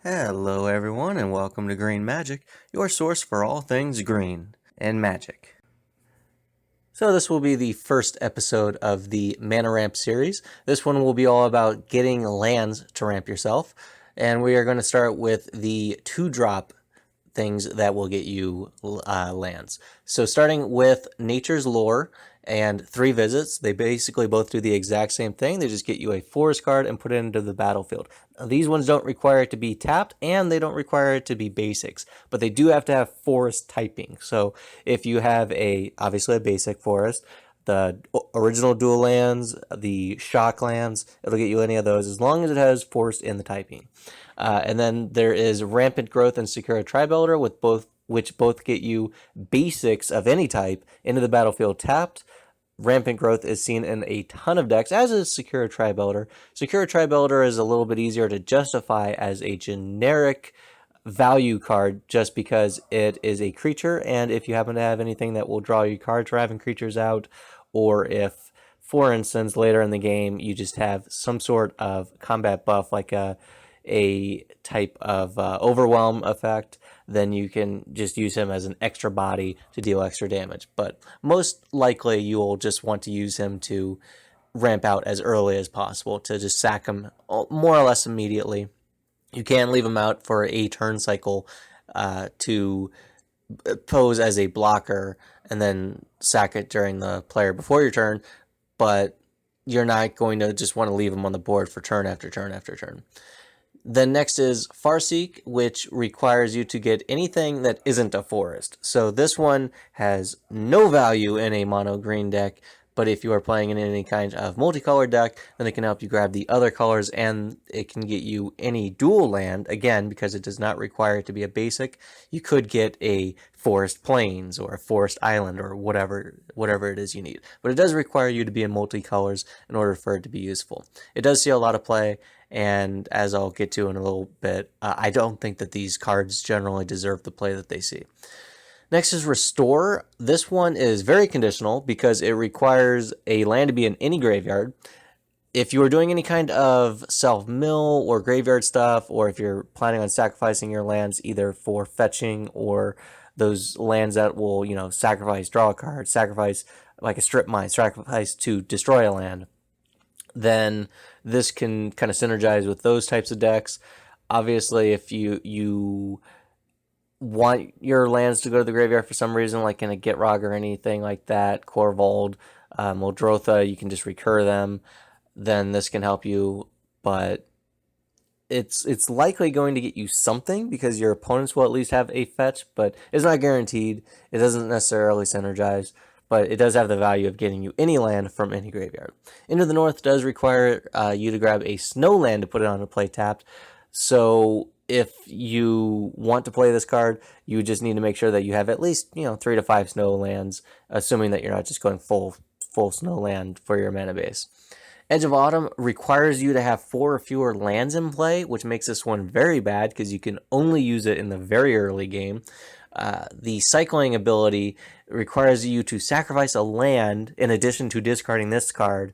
Hello everyone and welcome to Green Magic, your source for all things green and magic. So this will be the first episode of the Mana Ramp series. This one will be all about getting lands to ramp yourself, and we are going to start with the 2-drop things that will get you lands. So starting with Nature's Lore and 3 visits, they basically both do the exact same thing. They just get you a forest card and put it into the battlefield. Now, these ones don't require it to be tapped and they don't require it to be basics, but they do have to have forest typing. So if you have obviously a basic forest, the original dual lands, the shock lands, it'll get you any of those as long as it has forest in the typing. And then there is Rampant Growth and Sakura Tri-Builder, which both get you basics of any type into the battlefield tapped. Rampant Growth is seen in a ton of decks, as is Sakura Tri-Builder. Sakura Tri-Builder is a little bit easier to justify as a generic value card just because it is a creature, and if you happen to have anything that will draw you cards for having creatures out, or if, for instance, later in the game you just have some sort of combat buff like a type of overwhelm effect, then you can just use him as an extra body to deal extra damage. But most likely you will just want to use him to ramp out as early as possible, to just sack him more or less immediately. You can leave him out for a turn cycle to pose as a blocker and then sack it during the player before your turn, but you're not going to just want to leave him on the board for turn after turn after turn. Then next is Farseek, which requires you to get anything that isn't a forest. So this one has no value in a mono green deck, but if you are playing in any kind of multicolored deck, then it can help you grab the other colors, and it can get you any dual land. Again, because it does not require it to be a basic, you could get a forest plains or a forest island or whatever it is you need. But it does require you to be in multicolors in order for it to be useful. It does see a lot of play, and as I'll get to in a little bit, I don't think that these cards generally deserve the play that they see. Next is Restore. This one is very conditional because it requires a land to be in any graveyard. If you are doing any kind of self-mill or graveyard stuff, or if you're planning on sacrificing your lands either for fetching or those lands that will, sacrifice, draw a card, sacrifice like a strip mine, sacrifice to destroy a land, then this can kind of synergize with those types of decks. Obviously, if you want your lands to go to the graveyard for some reason, like in a Gitrog or anything like that, Corvold, Muldrotha, you can just recur them, then this can help you, but it's likely going to get you something because your opponents will at least have a fetch, but it's not guaranteed. It doesn't necessarily synergize, but it does have the value of getting you any land from any graveyard. Into the North does require you to grab a snow land to put it on a play tapped, so if you want to play this card, you just need to make sure that you have at least 3 to 5 snow lands, assuming that you're not just going full snow land for your mana base. Edge of Autumn requires you to have 4 or fewer lands in play, which makes this one very bad because you can only use it in the very early game. The cycling ability requires you to sacrifice a land in addition to discarding this card,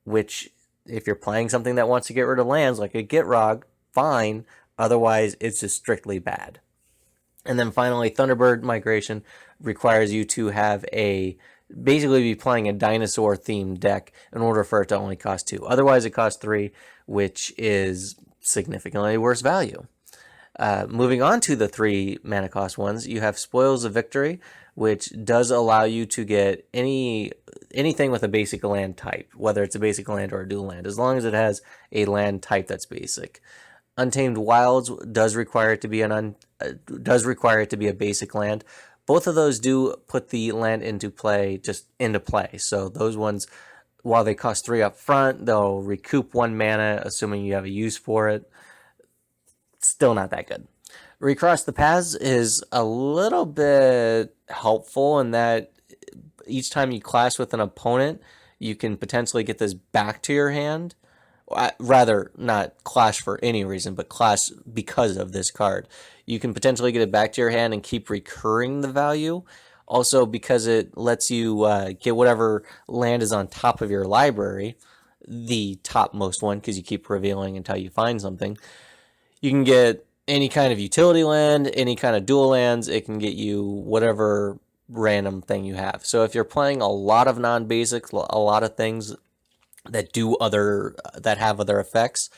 which if you're playing something that wants to get rid of lands like a Gitrog, fine. Otherwise, it's just strictly bad. And then finally, Thunderbird Migration requires you to have basically be playing a dinosaur-themed deck in order for it to only cost 2. Otherwise, it costs 3, which is significantly worse value. Moving on to the 3 mana cost ones, you have Spoils of Victory, which does allow you to get anything with a basic land type, whether it's a basic land or a dual land, as long as it has a land type that's basic. Untamed Wilds does require it to be a basic land. Both of those do put the land into play. So those ones, while they cost 3 up front, they'll recoup 1 mana, assuming you have a use for it. Still not that good. Recross the Paths is a little bit helpful in that each time you clash with an opponent, you can potentially get this back to your hand. Rather, not clash for any reason, but clash because of this card. You can potentially get it back to your hand and keep recurring the value. Also, because it lets you get whatever land is on top of your library, the topmost one, because you keep revealing until you find something. You can get any kind of utility land, any kind of dual lands. It can get you whatever random thing you have. So if you're playing a lot of non-basics, a lot of things that have other effects,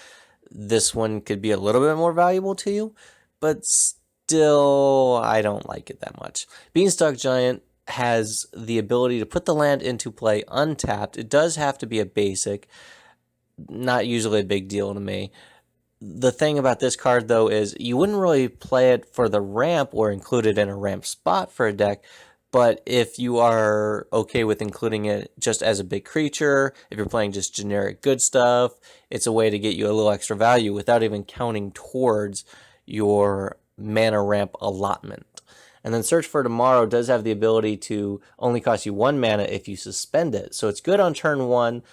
this one could be a little bit more valuable to you, but still I don't like it that much. Beanstalk Giant has the ability to put the land into play untapped. It does have to be a basic, not usually a big deal to me. The thing about this card, though, is you wouldn't really play it for the ramp or include it in a ramp spot for a deck, but if you are okay with including it just as a big creature, if you're playing just generic good stuff, it's a way to get you a little extra value without even counting towards your mana ramp allotment. And then Search for Tomorrow does have the ability to only cost you 1 mana if you suspend it. So it's good on turn 1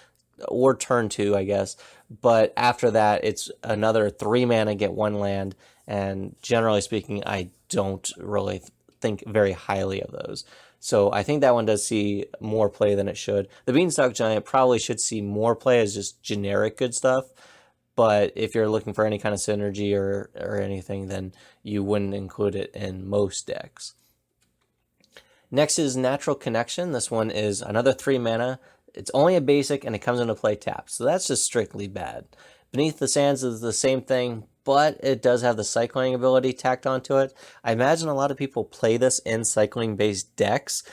or turn 2, I guess. But after that, it's another 3 mana, get 1 land. And generally speaking, I don't really think very highly of those. So I think that one does see more play than it should. The Beanstalk Giant probably should see more play as just generic good stuff. But if you're looking for any kind of synergy or anything, then you wouldn't include it in most decks. Next is Natural Connection. This one is another 3 mana. It's only a basic and it comes into play tapped, so that's just strictly bad. Beneath the Sands is the same thing, but it does have the cycling ability tacked onto it. I imagine a lot of people play this in cycling-based decks,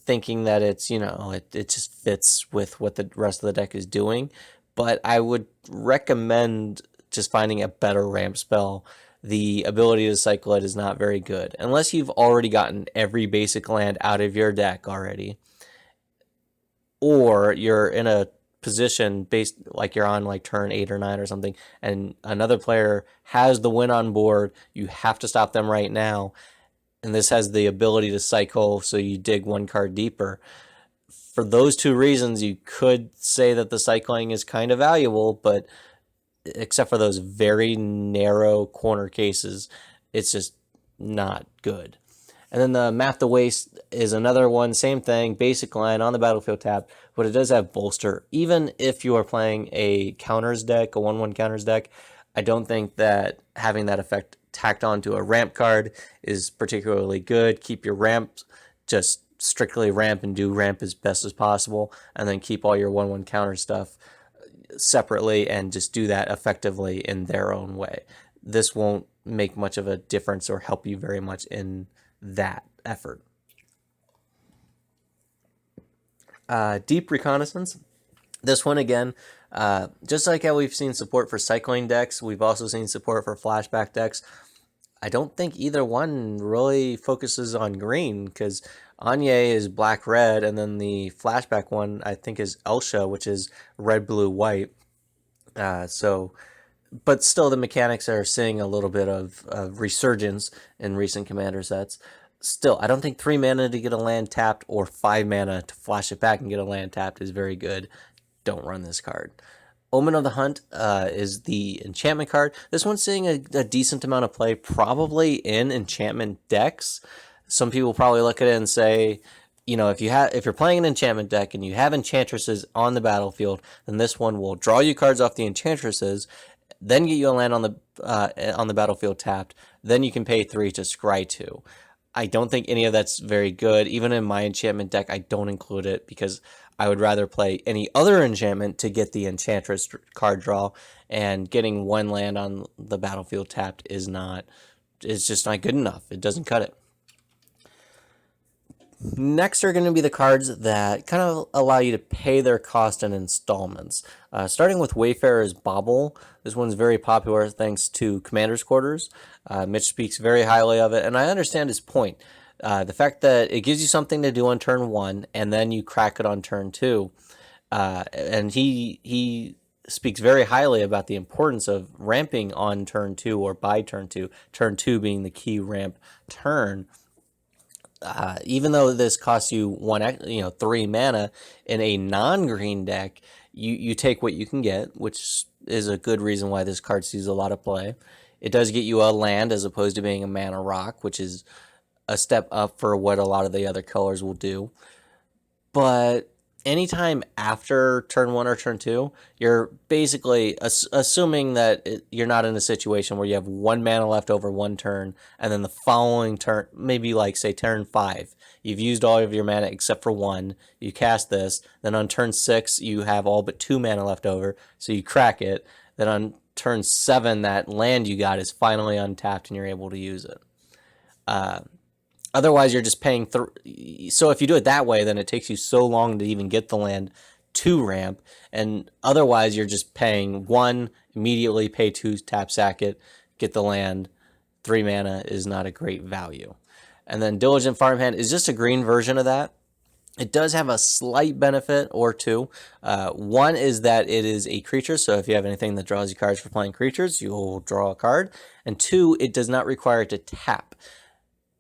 thinking that it's, it just fits with what the rest of the deck is doing. But I would recommend just finding a better ramp spell. The ability to cycle it is not very good, unless you've already gotten every basic land out of your deck already, or you're in a position based like you're on like turn 8 or 9 or something, and another player has the win on board. You have to stop them right now, and this has the ability to cycle, so you dig 1 card deeper. For those 2 reasons, you could say that the cycling is kind of valuable, but except for those very narrow corner cases, it's just not good. And then the Map the Waste is another one, same thing, basic line on the battlefield tab, but it does have Bolster. Even if you are playing a counters deck, a 1/1 counters deck, I don't think that having that effect tacked onto a ramp card is particularly good. Keep your ramps just strictly ramp and do ramp as best as possible, and then keep all your 1/1 counter stuff separately and just do that effectively in their own way. This won't make much of a difference or help you very much in that effort. Deep Reconnaissance. This one again, just like how we've seen support for cycling decks, we've also seen support for flashback decks. I don't think either one really focuses on green, because Anya is black-red, and then the flashback one, I think, is Elsha, which is red-blue-white. But still, the mechanics are seeing a little bit of resurgence in recent Commander sets. Still, I don't think 3 mana to get a land tapped or 5 mana to flash it back and get a land tapped is very good. Don't run this card. Omen of the Hunt is the enchantment card. This one's seeing a decent amount of play, probably in enchantment decks. Some people probably look at it and say, if you're playing an enchantment deck and you have enchantresses on the battlefield, then this one will draw you cards off the enchantresses, then get you a land on the battlefield tapped. Then you can pay 3 to scry 2. I don't think any of that's very good. Even in my enchantment deck, I don't include it because I would rather play any other enchantment to get the Enchantress card draw, and getting 1 land on the battlefield tapped is just not good enough. It doesn't cut it. Next are going to be the cards that kind of allow you to pay their cost in installments. Starting with Wayfarer's Bauble. This one's very popular thanks to Commander's Quarters. Mitch speaks very highly of it, and I understand his point. The fact that it gives you something to do on turn 1, and then you crack it on turn 2. And he speaks very highly about the importance of ramping on turn 2 or by turn 2, turn 2 being the key ramp turn. Even though this costs you 3 mana in a non-green deck, you take what you can get, which is a good reason why this card sees a lot of play. It does get you a land as opposed to being a mana rock, which is a step up for what a lot of the other colors will do. But anytime after turn 1 or turn 2, you're basically assuming that you're not in a situation where you have 1 mana left over 1 turn, and then the following turn, maybe like say turn 5, you've used all of your mana except for 1, you cast this, then on turn 6 you have all but 2 mana left over, so you crack it, then on turn 7 that land you got is finally untapped and you're able to use it. Otherwise, you're just paying. So if you do it that way, then it takes you so long to even get the land to ramp. And otherwise, you're just paying 1, immediately pay 2, tap sack it, get the land. 3 mana is not a great value. And then Diligent Farmhand is just a green version of that. It does have a slight benefit or two. One is that it is a creature, so if you have anything that draws you cards for playing creatures, you'll draw a card. And 2, it does not require it to tap.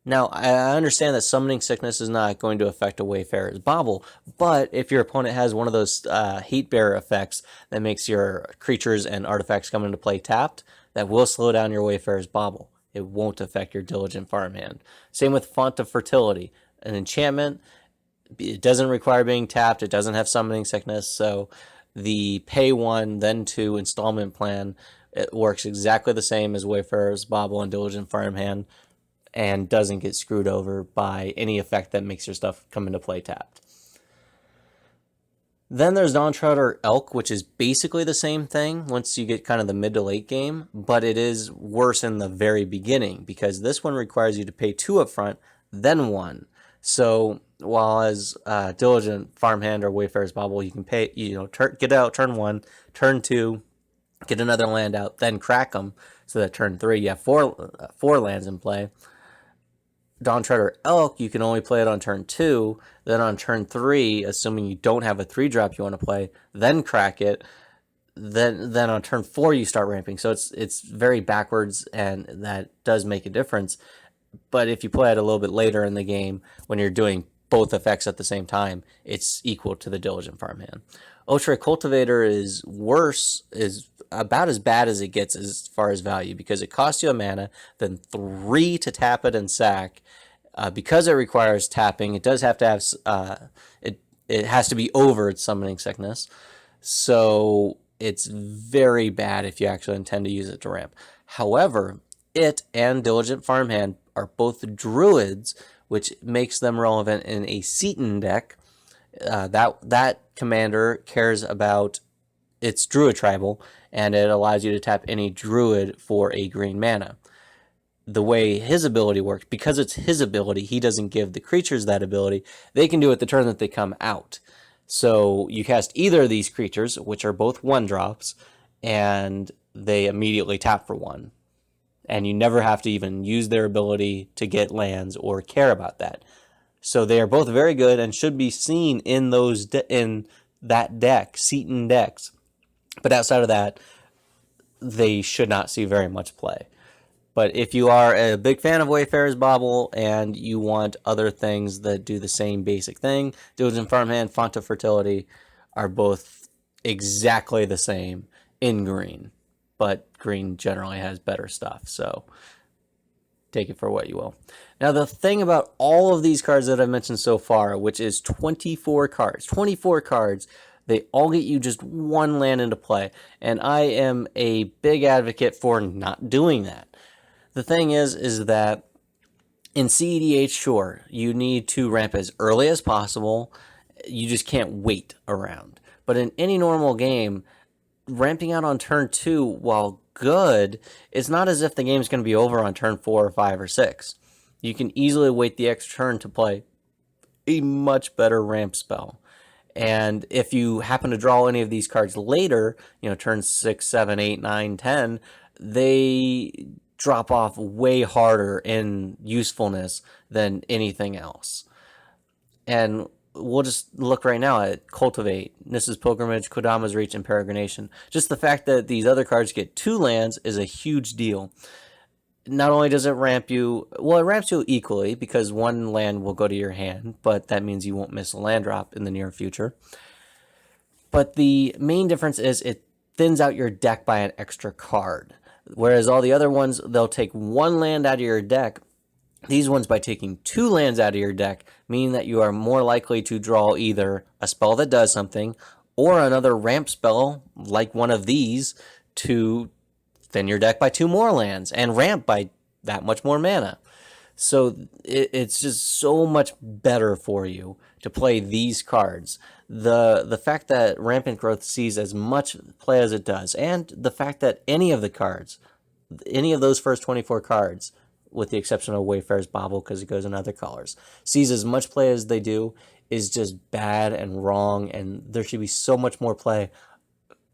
Now, I understand that Summoning Sickness is not going to affect a Wayfarer's Bauble, but if your opponent has one of those Heat Bearer effects that makes your creatures and artifacts come into play tapped, that will slow down your Wayfarer's Bauble. It won't affect your Diligent Farmhand. Same with Font of Fertility. An enchantment, it doesn't require being tapped, it doesn't have Summoning Sickness, so the pay 1, then 2 installment plan, it works exactly the same as Wayfarer's Bauble and Diligent Farmhand, and doesn't get screwed over by any effect that makes your stuff come into play tapped. Then there's Dawntreader Elk, which is basically the same thing once you get kind of the mid to late game, but it is worse in the very beginning because this one requires you to pay 2 up front, then 1. So while as Diligent Farmhand or Wayfarer's Bauble, you can pay, get out turn 1, turn 2, get another land out, then crack them, so that turn 3 you have 4 lands in play. Dawntreader Elk, you can only play it on turn 2, then on turn 3, assuming you don't have a 3-drop you want to play, then crack it, then on turn 4 you start ramping. So it's very backwards, and that does make a difference. But if you play it a little bit later in the game, when you're doing both effects at the same time, it's equal to the Diligent Farmhand. Oashra Cultivator is worse, is about as bad as it gets as far as value, because it costs you a mana, then 3 to tap it and sack. Because it requires tapping, it does have to have it has to be over its Summoning Sickness, so it's very bad if you actually intend to use it to ramp. However, it and Diligent Farmhand are both druids, which makes them relevant in a Ceton deck. That commander cares about its druid tribal, and it allows you to tap any druid for a green mana. The way his ability works, because it's his ability, he doesn't give the creatures that ability. They can do it the turn that they come out. So you cast either of these creatures, which are both 1-drops, and they immediately tap for 1. And you never have to even use their ability to get lands or care about that. So they are both very good and should be seen in in that deck, Ceton decks. But outside of that, they should not see very much play. But if you are a big fan of Wayfarer's Bauble and you want other things that do the same basic thing, Diligent Farmhand, Font of Fertility are both exactly the same in green. But green generally has better stuff, so take it for what you will. Now, the thing about all of these cards that I've mentioned so far, which is 24 cards, they all get you just 1 land into play, and I am a big advocate for not doing that. The thing is that in CEDH, sure, you need to ramp as early as possible. You just can't wait around. But in any normal game, ramping out on turn 2, while good, it's not as if the game's going to be over on turn 4 or 5 or 6. You can easily wait the extra turn to play a much better ramp spell. And if you happen to draw any of these cards later, turn 6, 7, 8, 9, 10, they drop off way harder in usefulness than anything else. And we'll just look right now at Cultivate, Nissa's Pilgrimage, Kodama's Reach, and Peregrination. Just the fact that these other cards get 2 lands is a huge deal. Not only does it ramp you, well, it ramps you equally because 1 land will go to your hand, but that means you won't miss a land drop in the near future. But the main difference is it thins out your deck by an extra card. Whereas all the other ones, they'll take 1 land out of your deck These ones, by taking 2 lands out of your deck, mean that you are more likely to draw either a spell that does something or another ramp spell like one of these to thin your deck by 2 more lands and ramp by that much more mana. So it's just so much better for you to play these cards. The fact that Rampant Growth sees as much play as it does, and the fact that any of the cards, any of those first 24 cards, with the exception of Wayfarer's Bauble because it goes in other colors, sees as much play as they do is just bad and wrong, and there should be so much more play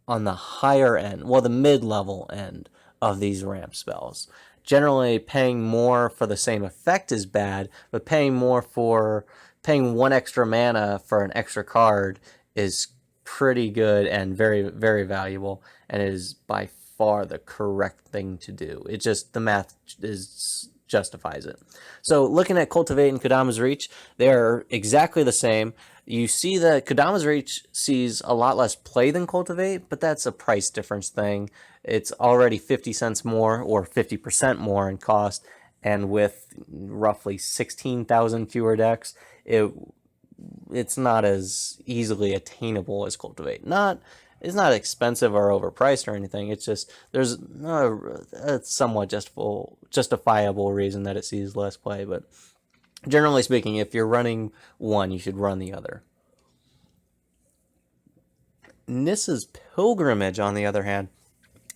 on the higher end, well, the mid-level end of these ramp spells. Generally, paying more for the same effect is bad, but paying 1 extra mana for an extra card is pretty good and very, very valuable, and is by far the correct thing to do. It just, the math justifies it. So looking at Cultivate and Kodama's Reach, they're exactly the same. You see that Kodama's Reach sees a lot less play than Cultivate, but that's a price difference thing. It's already 50 cents more or 50% more in cost, and with roughly 16,000 fewer decks, it's not as easily attainable as Cultivate. It's not expensive or overpriced or anything. It's just there's a somewhat justifiable reason that it sees less play. But generally speaking, if you're running one, you should run the other. Nissa's Pilgrimage, on the other hand,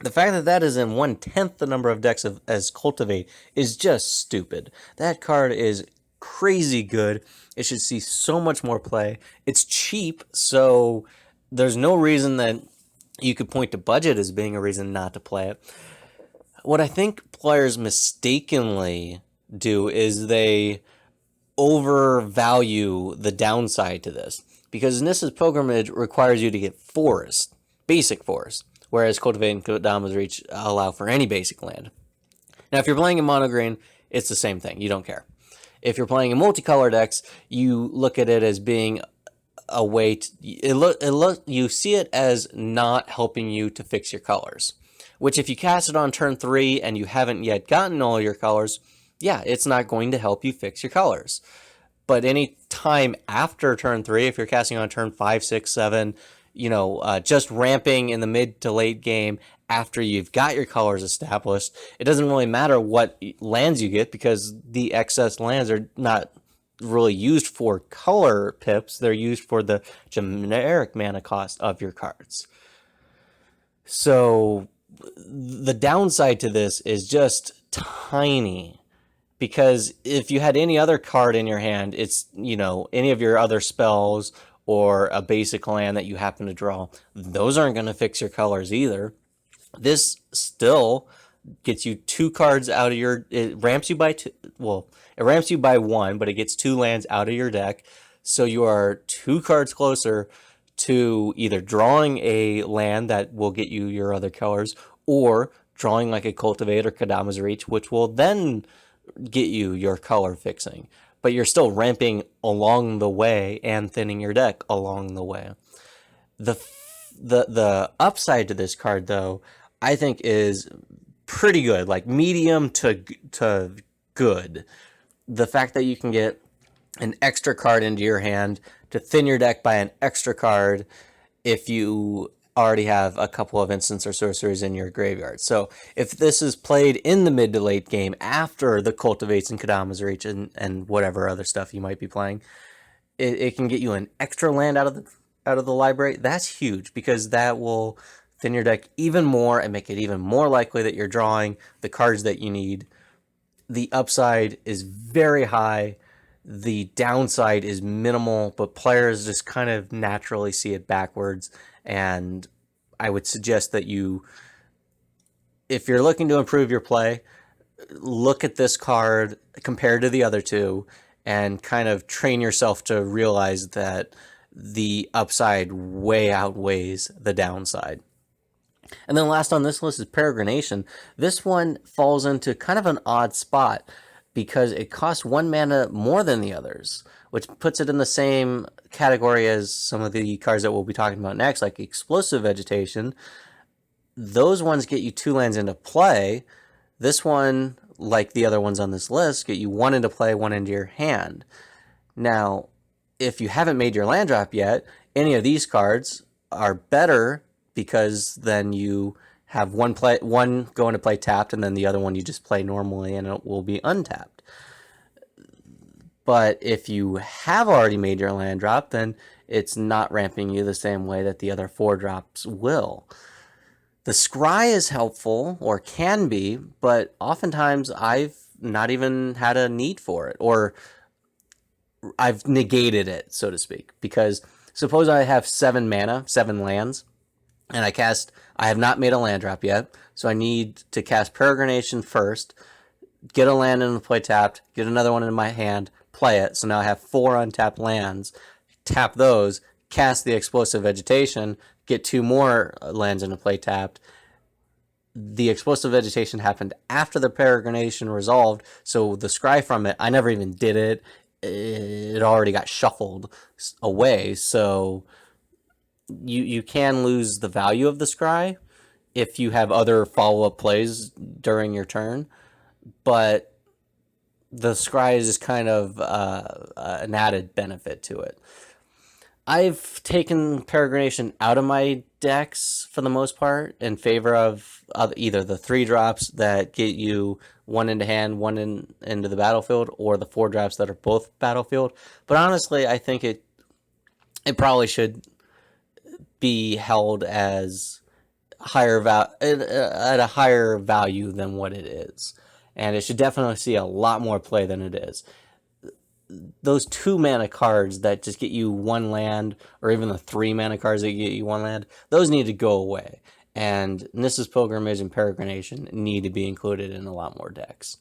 the fact that that is in 1/10 the number of decks as Cultivate is just stupid. That card is crazy good. It should see so much more play. It's cheap, so there's no reason that you could point to budget as being a reason not to play it. What I think players mistakenly do is they overvalue the downside to this, because Nissa's Pilgrimage requires you to get forest, basic forest, whereas Cultivate and Kodama's Reach allow for any basic land. Now, if you're playing in mono green, it's the same thing. You don't care. If you're playing in multicolor decks, you look at it as being a way to, you see it as not helping you to fix your colors. Which, if you cast it on turn 3 and you haven't yet gotten all your colors, yeah, it's not going to help you fix your colors. But any time after turn 3, if you're casting on turn 5, 6, 7, just ramping in the mid to late game after you've got your colors established, it doesn't really matter what lands you get, because the excess lands are not really used for color pips. They're used for the generic mana cost of your cards. So the downside to this is just tiny, because if you had any other card in your hand, it's, any of your other spells or a basic land that you happen to draw, those aren't going to fix your colors either. This still gets you 2 cards out of your, it ramps you by 2, well, it ramps you by 1, but it gets 2 lands out of your deck, so you are 2 cards closer to either drawing a land that will get you your other colors, or drawing like a Cultivator, Kodama's Reach, which will then get you your color fixing. But you're still ramping along the way and thinning your deck along the way. The upside to this card, though, I think is pretty good, like medium to good. The fact that you can get an extra card into your hand to thin your deck by an extra card if you already have a couple of instants or sorceries in your graveyard. So if this is played in the mid to late game after the Cultivates and Kodama's Reach and whatever other stuff you might be playing, it can get you an extra land out of the library. That's huge, because that will thin your deck even more and make it even more likely that you're drawing the cards that you need. The upside is very high. The downside is minimal, but players just kind of naturally see it backwards. And I would suggest that if you're looking to improve your play, look at this card compared to the other two and kind of train yourself to realize that the upside way outweighs the downside. And then last on this list is Peregrination. This one falls into kind of an odd spot because it costs 1 mana more than the others, which puts it in the same category as some of the cards that we'll be talking about next, like Explosive Vegetation. Those ones get you 2 lands into play. This one like the other ones on this list, get you one into play, one into your hand. Now, if you haven't made your land drop yet, any of these cards are better because then you have one go into play tapped, and then the other one you just play normally and it will be untapped. But if you have already made your land drop, then it's not ramping you the same way that the other 4 drops will. The scry is helpful, or can be, but oftentimes I've not even had a need for it, or I've negated it, so to speak. Because suppose I have 7 mana, 7 lands, and I have not made a land drop yet, so I need to cast Peregrination first, get a land into play tapped, get another one in my hand, play it, so now I have 4 untapped lands, tap those, cast the Explosive Vegetation, get 2 more lands into play tapped. The Explosive Vegetation happened after the Peregrination resolved, so the scry from it, I never even did it. It already got shuffled away, so you can lose the value of the scry if you have other follow-up plays during your turn, but the scry is just kind of an added benefit to it. I've taken Peregrination out of my decks for the most part in favor of either the 3 drops that get you 1 into hand, 1 into the battlefield, or the 4 drops that are both battlefield. But honestly, I think it probably should be held as at a higher value than what it is, and it should definitely see a lot more play than it is. Those 2 mana cards that just get you 1 land, or even the 3 mana cards that get you 1 land, those need to go away. And Nissa's Pilgrimage and Peregrination need to be included in a lot more decks.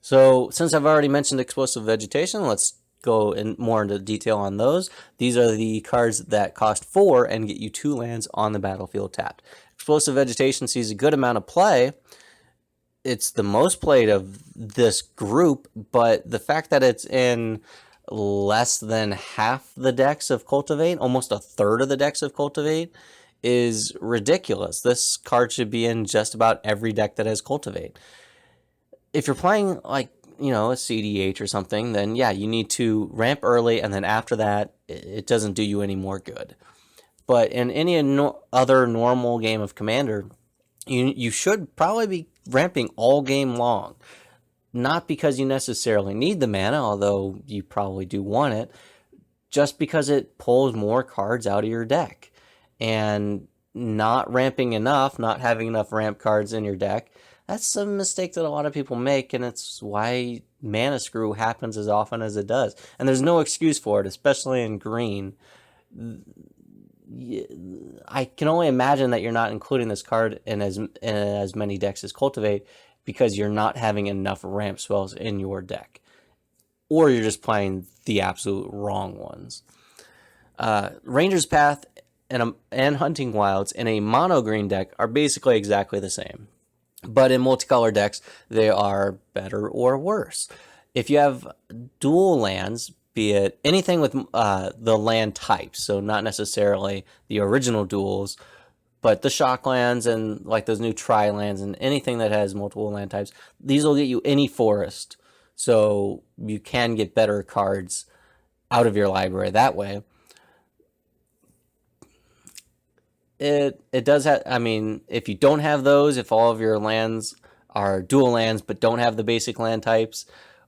So since I've already mentioned Explosive Vegetation, let's go more into detail on those. These are the cards that cost 4 and get you 2 lands on the battlefield tapped. Explosive Vegetation sees a good amount of play. It's the most played of this group, but the fact that it's in less than half the decks of Cultivate, almost a third of the decks of Cultivate, is ridiculous. This card should be in just about every deck that has Cultivate. If you're playing like, a CDH or something, then yeah, you need to ramp early, and then after that, it doesn't do you any more good. But in any other normal game of Commander, you should probably be ramping all game long. Not because you necessarily need the mana, although you probably do want it, just because it pulls more cards out of your deck. And not ramping enough, not having enough ramp cards in your deck, that's a mistake that a lot of people make, and it's why mana screw happens as often as it does. And there's no excuse for it, especially in green. I can only imagine that you're not including this card in as many decks as Cultivate because you're not having enough ramp spells in your deck. Or you're just playing the absolute wrong ones. Ranger's Path and Hunting Wilds in a mono green deck are basically exactly the same. But in multicolor decks, they are better or worse. If you have dual lands, be it anything with the land types, so not necessarily the original duals, but the shock lands and like those new tri lands and anything that has multiple land types, these will get you any forest, so you can get better cards out of your library that way. It does have, if you don't have those, if all of your lands are dual lands but don't have the basic land types,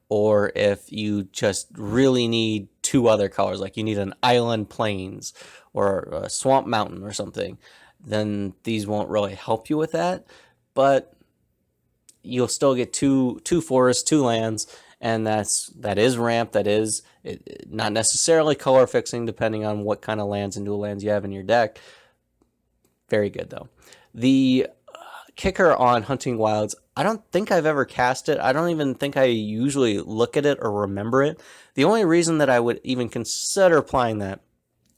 or if you just really need 2 other colors, like you need an island plains or a swamp mountain or something, then these won't really help you with that. But you'll still get two forests, 2 lands, and that is ramp. That is not necessarily color fixing, depending on what kind of lands and dual lands you have in your deck. Very good, though. The kicker on Hunting Wilds, I don't think I've ever cast it. I don't even think I usually look at it or remember it. The only reason that I would even consider applying that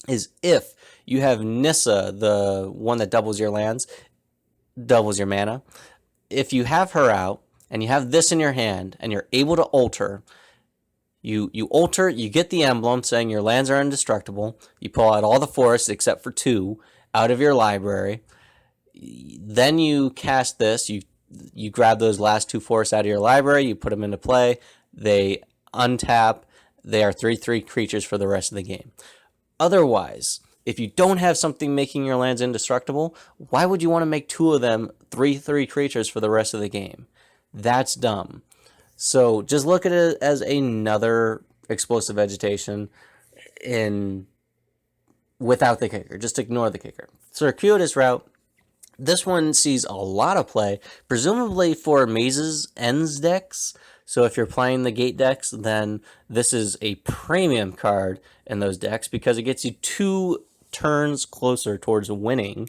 is if you have Nissa, the one that doubles your lands, doubles your mana. If you have her out and you have this in your hand and you're able to alter, you alter, you get the emblem saying your lands are indestructible, you pull out all the forests except for 2 out of your library, then you cast this, you you grab those last 2 forests out of your library, you put them into play, they untap, they are 3/3 creatures for the rest of the game. Otherwise, if you don't have something making your lands indestructible, why would you want to make 2 of them 3/3 creatures for the rest of the game? That's dumb. So just look at it as another explosive vegetation without the kicker. Just ignore the kicker. Circuitous route. This one sees a lot of play, presumably for Mazes Ends decks. So if you're playing the gate decks, then this is a premium card in those decks because it gets you 2 turns closer towards winning.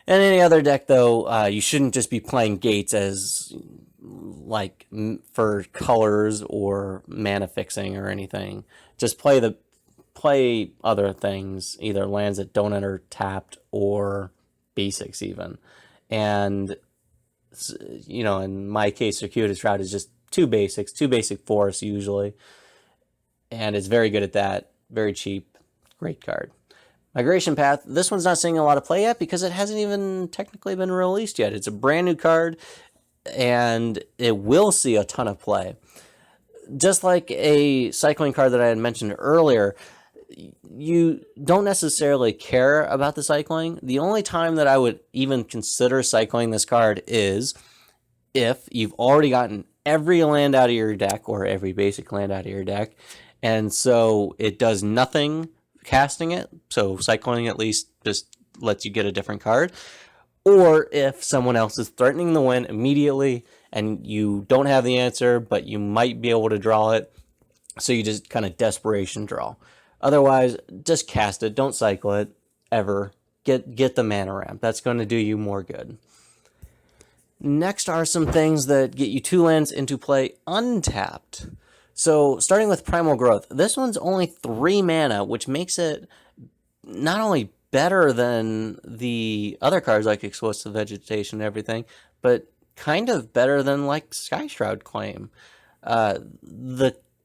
And any other deck, though, you shouldn't just be playing gates as like for colors or mana fixing or anything. Just play other things, either lands that don't enter tapped or basics even. And in my case, Circuitous route is just 2 basic forests usually, and it's very good at that. Very cheap, great card. Migration Path. This one's not seeing a lot of play yet because it hasn't even technically been released yet. It's a brand new card, and it will see a ton of play. Just like a cycling card that I had mentioned earlier, you don't necessarily care about the cycling. The only time that I would even consider cycling this card is if you've already gotten every land out of your deck or every basic land out of your deck, and so it does nothing casting it, so cycling at least just lets you get a different card, or if someone else is threatening the win immediately and you don't have the answer but you might be able to draw it, so you just kind of desperation draw. Otherwise, just cast it, don't cycle it ever. Get the mana ramp. That's going to do you more good. Next are some things that get you 2 lands into play untapped. So starting with Primal Growth, this one's only 3 mana, which makes it not only better than the other cards like Explosive Vegetation and everything, but kind of better than like Skyshroud Claim.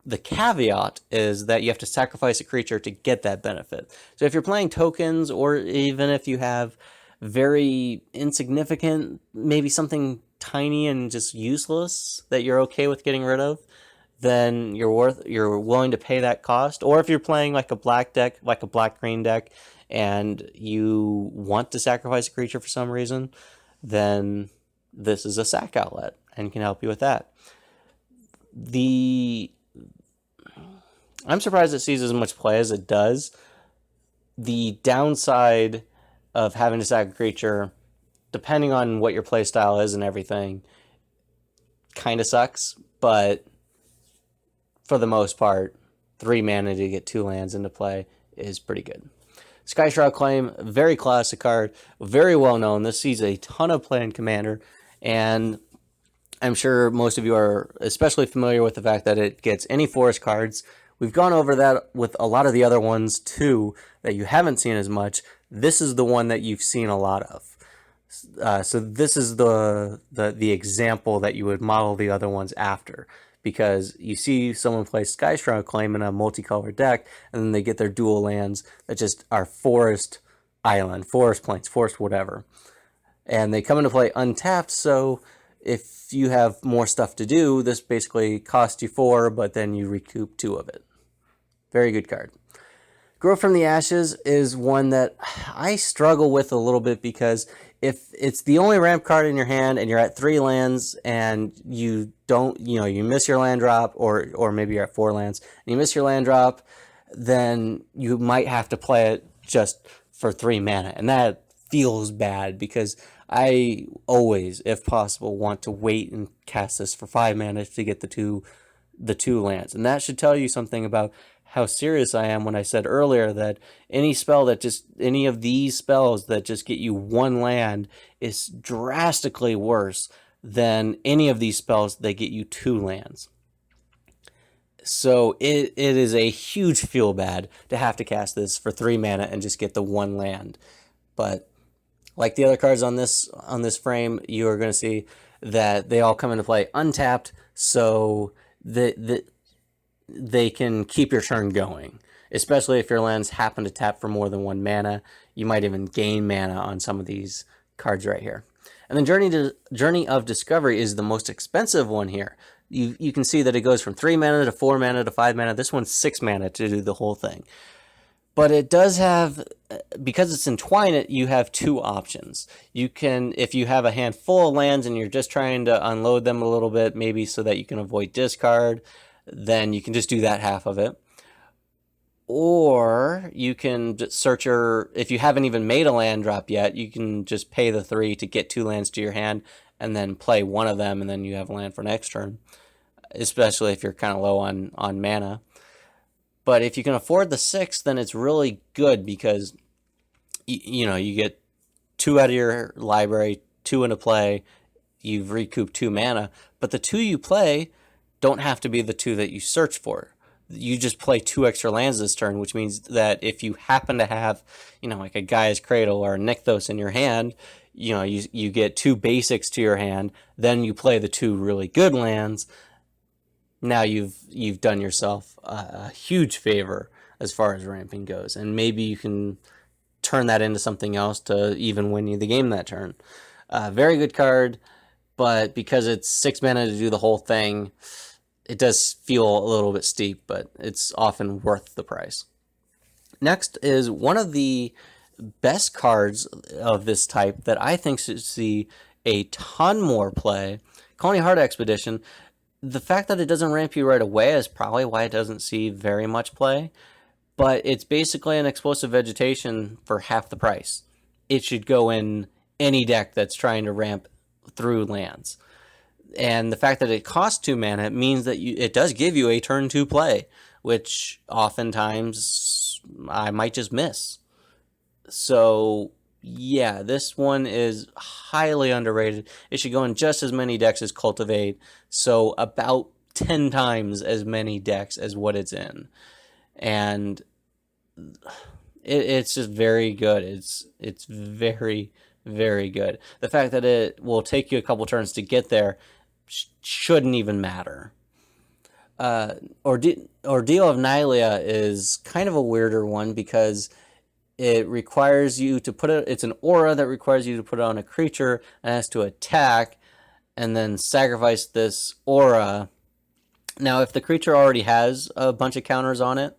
The caveat is that you have to sacrifice a creature to get that benefit. So if you're playing tokens, or even if you have very insignificant, maybe something tiny and just useless that you're okay with getting rid of, then you're willing to pay that cost. Or if you're playing like a black deck, like a black-green deck, and you want to sacrifice a creature for some reason, then this is a sack outlet and can help you with that. I'm surprised it sees as much play as it does. The downside of having to sack a creature, depending on what your playstyle is and everything, kind of sucks, but for the most part, 3 mana to get 2 lands into play is pretty good. Skyshroud Claim, very classic card, very well known. This sees a ton of play in Commander, and I'm sure most of you are especially familiar with the fact that it gets any forest cards. We've gone over that with a lot of the other ones too that you haven't seen as much. This is the one that you've seen a lot of. So this is the example that you would model the other ones after, because you see someone play Skyshroud Claim in a multicolored deck, and then they get their dual lands that just are forest island, forest plains, forest whatever. And they come into play untapped, so if you have more stuff to do, this basically costs you 4, but then you recoup 2 of it. Very good card. Grow from the Ashes is one that I struggle with a little bit, because if it's the only ramp card in your hand and you're at 3 lands and you don't, you miss your land drop, or maybe you're at 4 lands and you miss your land drop, then you might have to play it just for 3 mana. And that feels bad, because I always, if possible, want to wait and cast this for 5 mana to get the two lands. And that should tell you something about how serious I am when I said earlier that any of these spells that just get you 1 land is drastically worse than any of these spells that get you 2 lands. So it is a huge feel bad to have to cast this for 3 mana and just get the 1 land. But like the other cards on this frame, you are going to see that they all come into play untapped, so they can keep your turn going. Especially if your lands happen to tap for more than 1 mana. You might even gain mana on some of these cards right here. And then Journey of Discovery is the most expensive one here. You can see that it goes from 3 mana to 4 mana to 5 mana. This one's 6 mana to do the whole thing. But it does have, because it's Entwine, you have 2 options. You can, if you have a handful of lands and you're just trying to unload them a little bit, maybe so that you can avoid discard, then you can just do that half of it. Or you can search if you haven't even made a land drop yet, you can just pay the 3 to get 2 lands to your hand and then play one of them, and then you have a land for next turn, especially if you're kind of low on mana. But if you can afford the 6, then it's really good because you get 2 out of your library, 2 into play, you've recouped 2 mana, but the 2 you play don't have to be the 2 that you search for. You just play 2 extra lands this turn, which means that if you happen to have, like a Gaia's Cradle or a Nykthos in your hand, you get 2 basics to your hand, then you play the 2 really good lands. Now you've done yourself a huge favor as far as ramping goes, and maybe you can turn that into something else to even win you the game that turn. Very good card, but because it's 6 mana to do the whole thing, it does feel a little bit steep, but it's often worth the price. Next is one of the best cards of this type that I think should see a ton more play, Khalni Hart Expedition. The fact that it doesn't ramp you right away is probably why it doesn't see very much play, but it's basically an explosive vegetation for half the price. It should go in any deck that's trying to ramp through lands. And the fact that it costs 2 mana means that it does give you a turn 2 play, which oftentimes I might just miss. So yeah, this one is highly underrated. It should go in just as many decks as Cultivate, so about 10 times as many decks as what it's in. And it's just very good. It's very, very good. The fact that it will take you a couple turns to get there shouldn't even matter. Ordeal of Nylea is kind of a weirder one because it requires you to put it. It's an aura that requires you to put it on a creature and has to attack, and then sacrifice this aura. Now, if the creature already has a bunch of counters on it,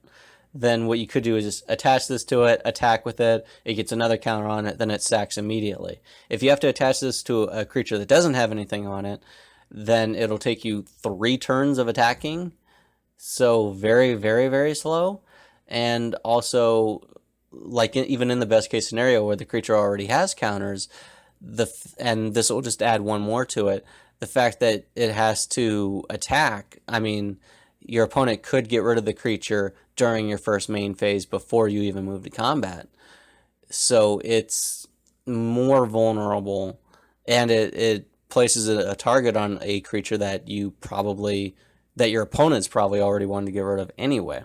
then what you could do is just attach this to it, attack with it. It gets another counter on it, then it sacks immediately. If you have to attach this to a creature that doesn't have anything on it, then it'll take you 3 turns of attacking. So very, very, very slow. And also, like even in the best case scenario where the creature already has counters, and this will just add one more to it, the fact that it has to attack, I mean, your opponent could get rid of the creature during your first main phase before you even move to combat. So it's more vulnerable, and it places a target on a creature that your opponent's probably already wanted to get rid of anyway.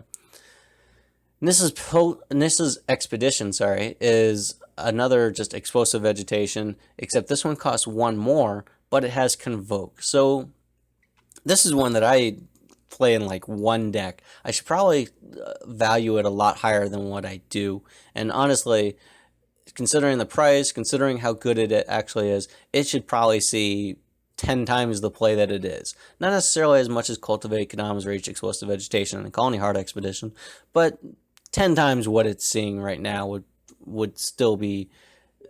Nissa's Expedition, is another just explosive vegetation, except this one costs 1 more, but it has Convoke. So this is one that I play in like 1 deck. I should probably value it a lot higher than what I do. And honestly, considering the price, considering how good it actually is, it should probably see 10 times the play that it is. Not necessarily as much as Cultivate, Kodama's Reach, Explosive Vegetation, and Khalni Hart Expedition, but 10 times what it's seeing right now would still be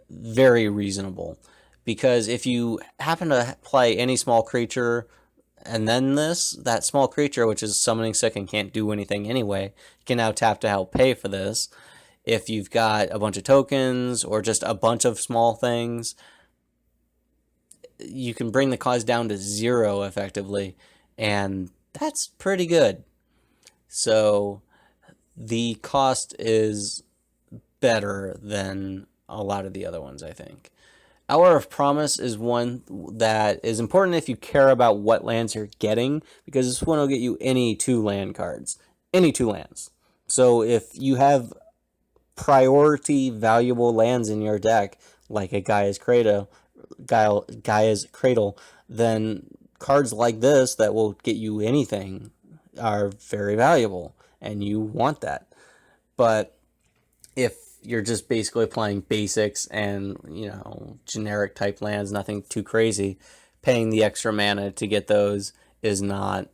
very reasonable. Because if you happen to play any small creature and then that small creature, which is summoning sick and can't do anything anyway, can now tap to help pay for this. If you've got a bunch of tokens or just a bunch of small things, you can bring the cost down to 0 effectively, and that's pretty good. So the cost is better than a lot of the other ones, I think. Hour of Promise is one that is important if you care about what lands you're getting, because this one will get you any 2 land cards. Any 2 lands. So if you have priority valuable lands in your deck, like a Gaia's Cradle, then cards like this that will get you anything are very valuable, and you want that. But if you're just basically playing basics and, generic type lands, nothing too crazy, paying the extra mana to get those is not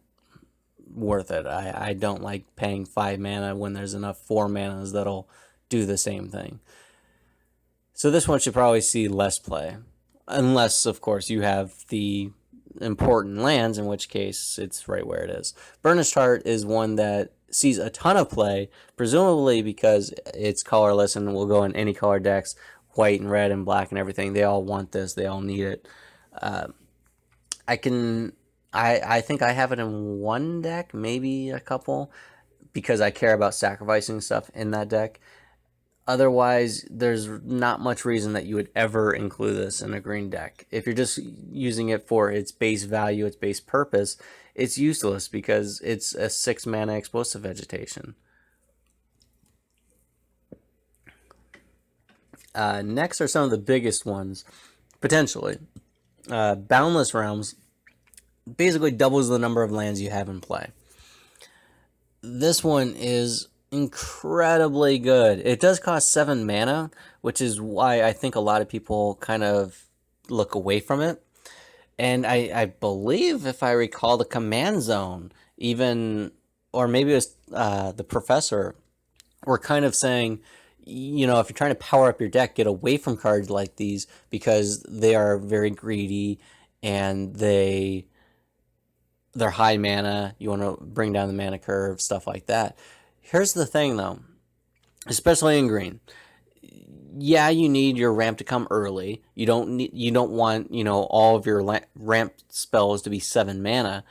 worth it. I don't like paying 5 mana when there's enough 4 manas that'll do the same thing. So this one should probably see less play. Unless, of course, you have the important lands, in which case it's right where it is. Burnished Hart is one that sees a ton of play, presumably because it's colorless and will go in any color decks, white and red and black and everything. They all want this. They all need it. I think I have it in one deck, maybe a couple, because I care about sacrificing stuff in that deck. Otherwise, there's not much reason that you would ever include this in a green deck. If you're just using it for its base value, its base purpose, it's useless because it's a 6 mana explosive vegetation. Next are some of the biggest ones, potentially. Boundless Realms basically doubles the number of lands you have in play. This one is incredibly good. It does cost 7 mana, which is why I think a lot of people kind of look away from it. And I believe, if I recall, the command zone, even, or maybe it was the professor, were kind of saying, if you're trying to power up your deck, get away from cards like these because they are very greedy and they're high mana. You want to bring down the mana curve, stuff like that. Here's the thing, though, especially in green. Yeah, you need your ramp to come early. You don't want all of your ramp spells to be 7 mana,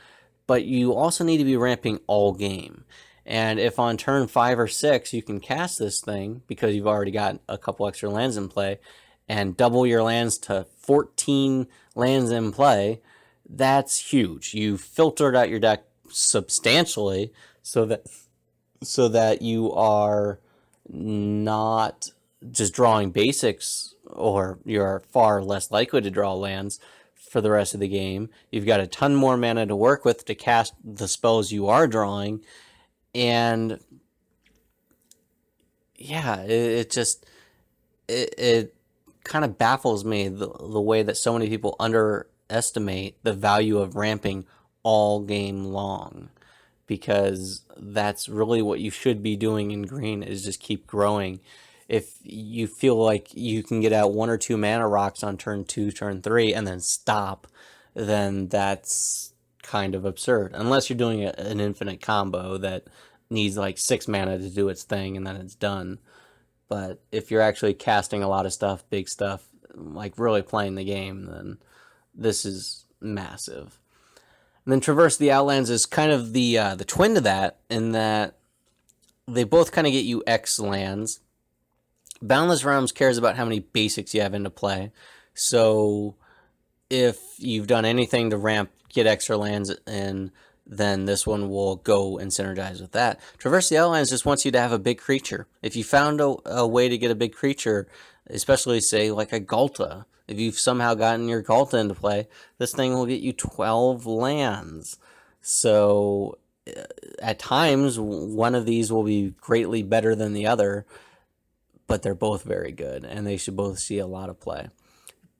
but you also need to be ramping all game. And if on turn 5 or 6 you can cast this thing because you've already got a couple extra lands in play, and double your lands to 14 lands in play, that's huge. You filtered out your deck substantially so that you are not just drawing basics, or you're far less likely to draw lands for the rest of the game. You've got a ton more mana to work with to cast the spells you are drawing, and yeah, it kind of baffles me the way that so many people underestimate the value of ramping all game long, because that's really what you should be doing in green, is just keep growing. If you feel like you can get out 1 or 2 mana rocks on turn 2, turn 3, and then stop, then that's kind of absurd. Unless you're doing an infinite combo that needs like 6 mana to do its thing and then it's done. But if you're actually casting a lot of stuff, big stuff, like really playing the game, then this is massive. And then Traverse the Outlands is kind of the twin to that, in that they both kind of get you X lands. Boundless Realms cares about how many basics you have into play. So if you've done anything to ramp, get extra lands in, then this one will go and synergize with that. Traverse the Outlands just wants you to have a big creature. If you found a way to get a big creature, especially say like a Ghalta, if you've somehow gotten your Ghalta into play, this thing will get you 12 lands. So at times, one of these will be greatly better than the other, but they're both very good, and they should both see a lot of play.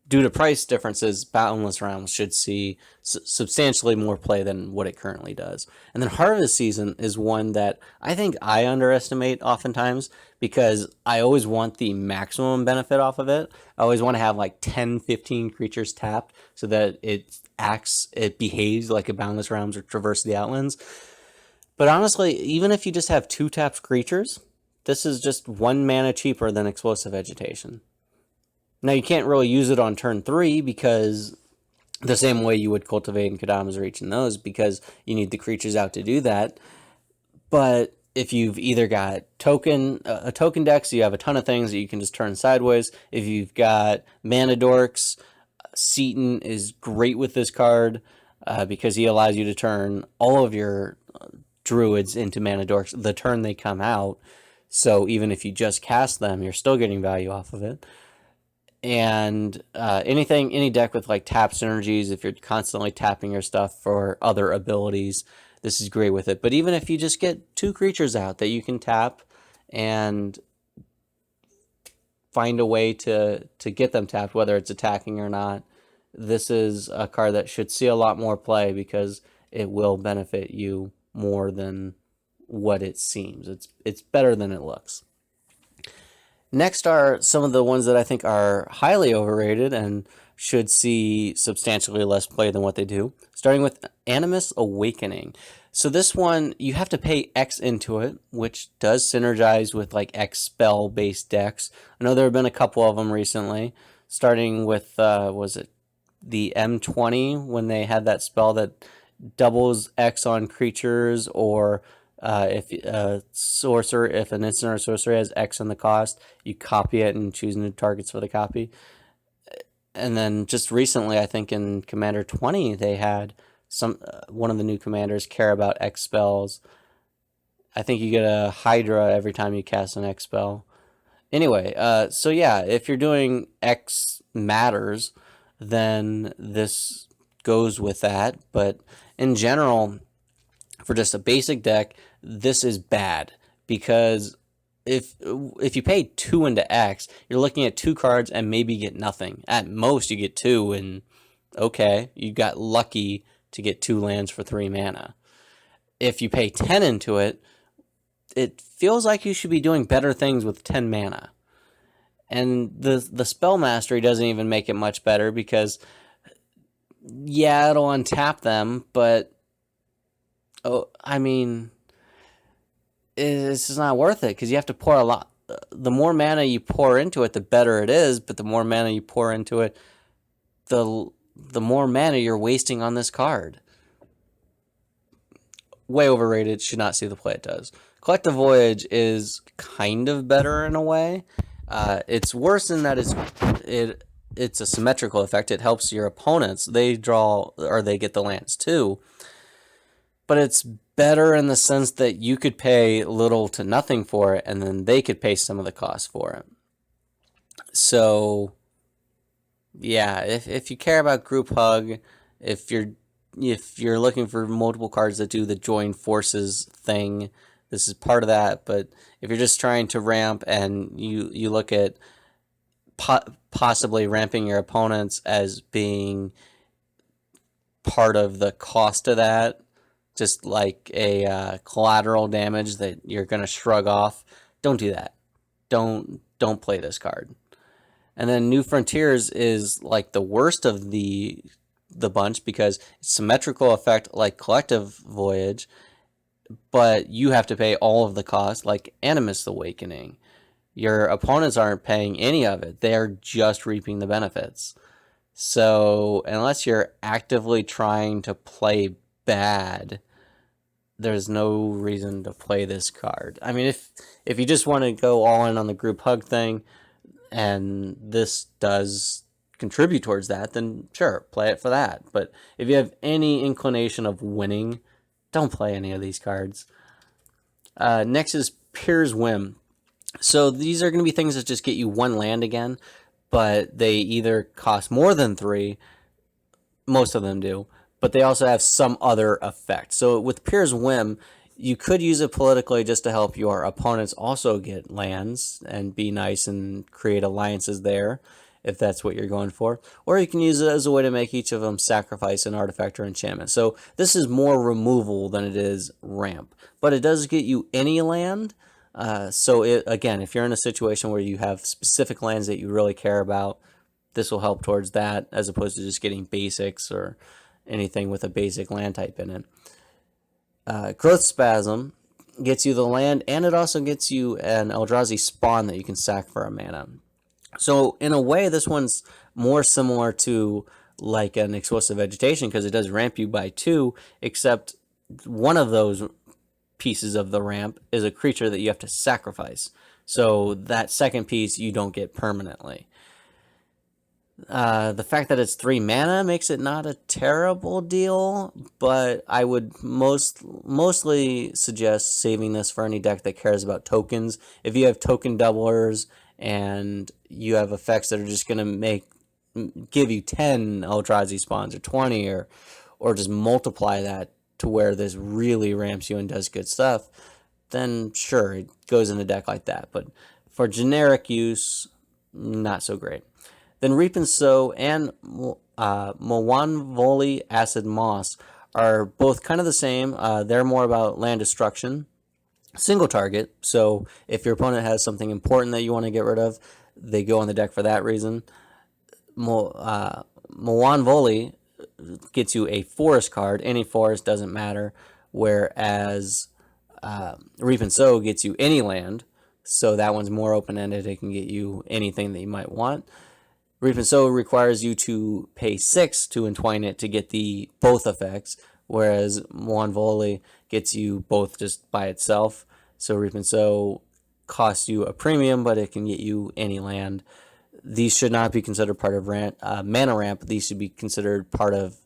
Due to price differences, Boundless Realms should see substantially more play than what it currently does. And then Harvest Season is one that I think I underestimate oftentimes, because I always want the maximum benefit off of it. I always want to have like 10, 15 creatures tapped so that it behaves like a Boundless Realms or Traverse the Outlands. But honestly, even if you just have 2 tapped creatures, this is just 1 mana cheaper than Explosive Vegetation. Now, you can't really use it on turn 3 because the same way you would Cultivate and Kodama's Reach and those, because you need the creatures out to do that. But if you've either got a token deck, so you have a ton of things that you can just turn sideways. If you've got Mana Dorks, Seaton is great with this card because he allows you to turn all of your druids into Mana Dorks the turn they come out. So even if you just cast them, you're still getting value off of it. And any deck with like tap synergies, if you're constantly tapping your stuff for other abilities, this is great with it. But even if you just get 2 creatures out that you can tap and find a way to get them tapped, whether it's attacking or not, this is a card that should see a lot more play because it will benefit you more than what it seems. It's better than it looks. Next are some of the ones that I think are highly overrated and should see substantially less play than what they do. Starting with Animus Awakening. So this one, you have to pay X into it, which does synergize with like X spell based decks. I know there have been a couple of them recently, starting with, was it the M20 when they had that spell that doubles X on creatures, or if sorcerer, if an instant or sorcery has X on the cost, you copy it and choose new targets for the copy. And then just recently, I think in Commander 20, they had one of the new commanders care about X spells. I think you get a Hydra every time you cast an X spell. Anyway, so yeah, if you're doing X matters, then this goes with that. But in general, for just a basic deck, this is bad because if you pay 2 into X, you're looking at 2 cards and maybe get nothing. At most, you get 2, and okay, you got lucky to get 2 lands for 3 mana. If you pay 10 into it, it feels like you should be doing better things with 10 mana. And the spell mastery doesn't even make it much better because, yeah, it'll untap them, but I mean, it's just not worth it because you have to pour a lot. The more mana you pour into it, the better it is, but the more mana you pour into it, the more mana you're wasting on this card. Way overrated, should not see the play it does. Collective Voyage is kind of better in a way. It's worse in that it's a symmetrical effect. It helps your opponents. They draw, or they get the lands too. But it's better in the sense that you could pay little to nothing for it, and then they could pay some of the cost for it. So, yeah, if you care about Group Hug, if you're looking for multiple cards that do the join forces thing, this is part of that. But if you're just trying to ramp and you look at possibly ramping your opponents as being part of the cost of that, just like a collateral damage that you're going to shrug off, don't do that. Don't play this card. And then New Frontiers is like the worst of the bunch because it's symmetrical effect like Collective Voyage, but you have to pay all of the cost like Animus Awakening. Your opponents aren't paying any of it. They are just reaping the benefits. So unless you're actively trying to play bad, there's no reason to play this card. I mean, if you just want to go all in on the Group Hug thing, and this does contribute towards that, then sure, play it for that. But if you have any inclination of winning, don't play any of these cards. Next is Pier's Whim. So these are going to be things that just get you 1 land again, but they either cost more than 3, most of them do, but they also have some other effect. So with Pier's Whim, you could use it politically just to help your opponents also get lands and be nice and create alliances there, if that's what you're going for. Or you can use it as a way to make each of them sacrifice an artifact or enchantment. So this is more removal than it is ramp, but it does get you any land. Again, if you're in a situation where you have specific lands that you really care about, this will help towards that, as opposed to just getting basics or anything with a basic land type in it. Growth Spasm gets you the land, and it also gets you an Eldrazi spawn that you can sack for a mana. So in a way, this one's more similar to like an Explosive Vegetation because it does ramp you by 2, except one of those pieces of the ramp is a creature that you have to sacrifice. So that second piece you don't get permanently. The fact that it's 3 mana makes it not a terrible deal, but I would mostly suggest saving this for any deck that cares about tokens. If you have token doublers and you have effects that are just going to give you 10 Eldrazi spawns or 20 or just multiply that to where this really ramps you and does good stuff, then sure, it goes in a deck like that. But for generic use, not so great. Then Reap and Sow and Mwanvoli Acid Moss are both kind of the same. They're more about land destruction. Single target, so if your opponent has something important that you want to get rid of, they go on the deck for that reason. Mwanvoli gets you a forest card. Any forest doesn't matter, whereas Reap and Sow gets you any land, so that one's more open-ended. It can get you anything that you might want. Reap and Sow requires you to pay 6 to entwine it to get the both effects, whereas Mwanvoli gets you both just by itself. So Reap and Sow costs you a premium, but it can get you any land. These should not be considered part of mana ramp. These should be considered part of